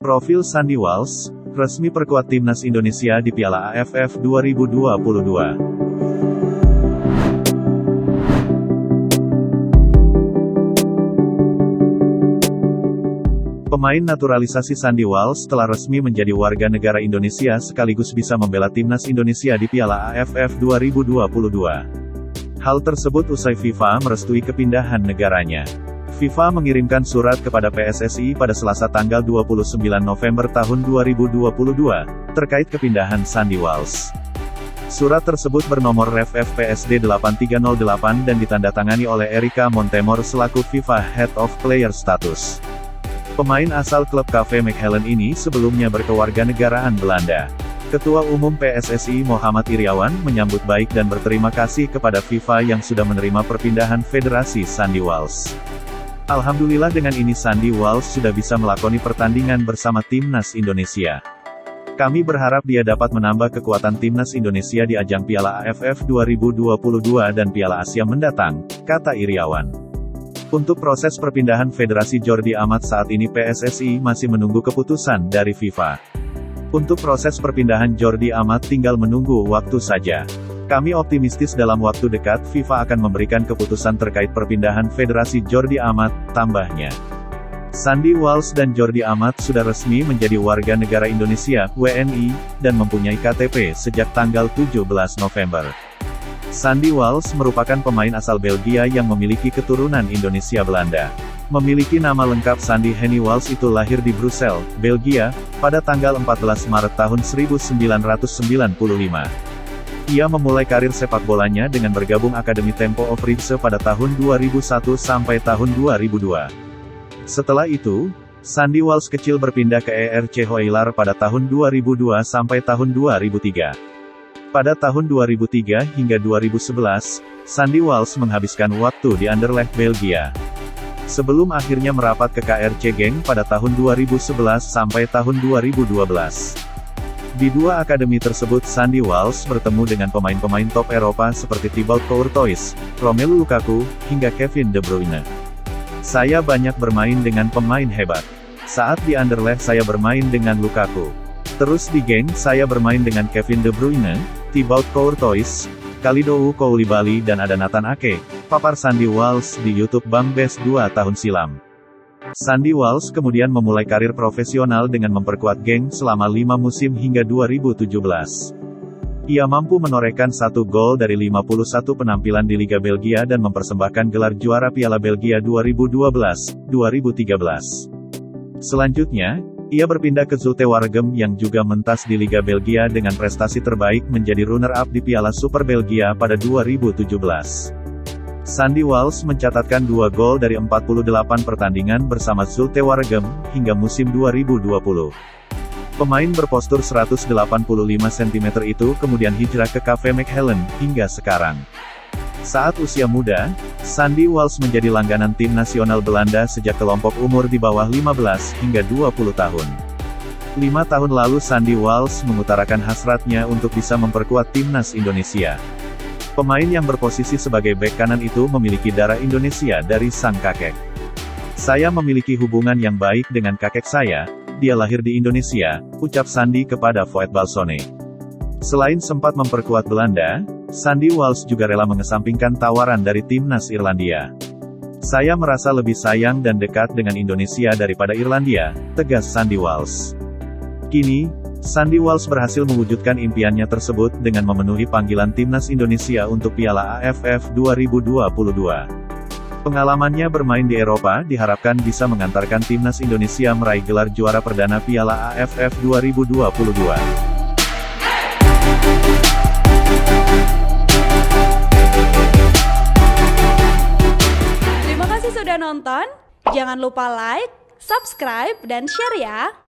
Profil Sandy Walsh, resmi perkuat timnas Indonesia di Piala AFF 2022. Pemain naturalisasi Sandy Walsh telah resmi menjadi warga negara Indonesia sekaligus bisa membela timnas Indonesia di Piala AFF 2022. Hal tersebut usai FIFA merestui kepindahan negaranya. FIFA mengirimkan surat kepada PSSI pada Selasa tanggal 29 November tahun 2022, terkait kepindahan Sandy Walsh. Surat tersebut bernomor Ref FPSD 8308 dan ditandatangani oleh Erika Montemor selaku FIFA Head of Player Status. Pemain asal klub KV Mechelen ini sebelumnya berkewarganegaraan Belanda. Ketua Umum PSSI Muhammad Iriawan menyambut baik dan berterima kasih kepada FIFA yang sudah menerima perpindahan Federasi Sandy Walsh. Alhamdulillah dengan ini Sandy Walsh sudah bisa melakoni pertandingan bersama timnas Indonesia. Kami berharap dia dapat menambah kekuatan timnas Indonesia di ajang Piala AFF 2022 dan Piala Asia mendatang, kata Iriawan. Untuk proses perpindahan Federasi Jordi Amat saat ini PSSI masih menunggu keputusan dari FIFA. Untuk proses perpindahan Jordi Amat tinggal menunggu waktu saja. Kami optimistis dalam waktu dekat FIFA akan memberikan keputusan terkait perpindahan Federasi Jordi Amat, tambahnya. Sandy Walsh dan Jordi Amat sudah resmi menjadi warga negara Indonesia, WNI, dan mempunyai KTP sejak tanggal 17 November. Sandy Walsh merupakan pemain asal Belgia yang memiliki keturunan Indonesia Belanda. Memiliki nama lengkap Sandy Henny Walsh itu lahir di Brussels, Belgia, pada tanggal 14 Maret tahun 1995. Ia memulai karir sepak bolanya dengan bergabung Akademi Tempo of Rijse pada tahun 2001 sampai tahun 2002. Setelah itu, Sandy Walsh kecil berpindah ke ERC Hoylar pada tahun 2002 sampai tahun 2003. Pada tahun 2003 hingga 2011, Sandy Walsh menghabiskan waktu di Anderlecht, Belgia. Sebelum akhirnya merapat ke KRC Genk pada tahun 2011 sampai tahun 2012. Di dua akademi tersebut Sandy Walsh bertemu dengan pemain-pemain top Eropa seperti Thibaut Courtois, Romelu Lukaku, hingga Kevin De Bruyne. Saya banyak bermain dengan pemain hebat. Saat di Anderlecht saya bermain dengan Lukaku. Terus di Genk saya bermain dengan Kevin De Bruyne, Thibaut Courtois, Kalidou Koulibaly dan ada Nathan Ake, papar Sandy Walsh di YouTube Bambest 2 tahun silam. Sandy Walsh kemudian memulai karir profesional dengan memperkuat Genk selama 5 musim hingga 2017. Ia mampu menorehkan 1 gol dari 51 penampilan di Liga Belgia dan mempersembahkan gelar juara Piala Belgia 2012-2013. Selanjutnya, ia berpindah ke Zulte Waregem yang juga mentas di Liga Belgia dengan prestasi terbaik menjadi runner-up di Piala Super Belgia pada 2017. Sandy Walsh mencatatkan 2 gol dari 48 pertandingan bersama Zulte Waregem, hingga musim 2020. Pemain berpostur 185 cm itu kemudian hijrah ke KV Mechelen, hingga sekarang. Saat usia muda, Sandy Walsh menjadi langganan tim nasional Belanda sejak kelompok umur di bawah 15 hingga 20 tahun. 5 tahun lalu Sandy Walsh mengutarakan hasratnya untuk bisa memperkuat timnas Indonesia. Pemain yang berposisi sebagai bek kanan itu memiliki darah Indonesia dari sang kakek. Saya memiliki hubungan yang baik dengan kakek saya, dia lahir di Indonesia, ucap Sandy kepada Voet Balsone. Selain sempat memperkuat Belanda, Sandy Walsh juga rela mengesampingkan tawaran dari timnas Irlandia. Saya merasa lebih sayang dan dekat dengan Indonesia daripada Irlandia, tegas Sandy Walsh. Kini, Sandy Walsh berhasil mewujudkan impiannya tersebut dengan memenuhi panggilan timnas Indonesia untuk Piala AFF 2022. Pengalamannya bermain di Eropa diharapkan bisa mengantarkan timnas Indonesia meraih gelar juara perdana Piala AFF 2022. Terima kasih sudah nonton, jangan lupa like, subscribe, dan share ya!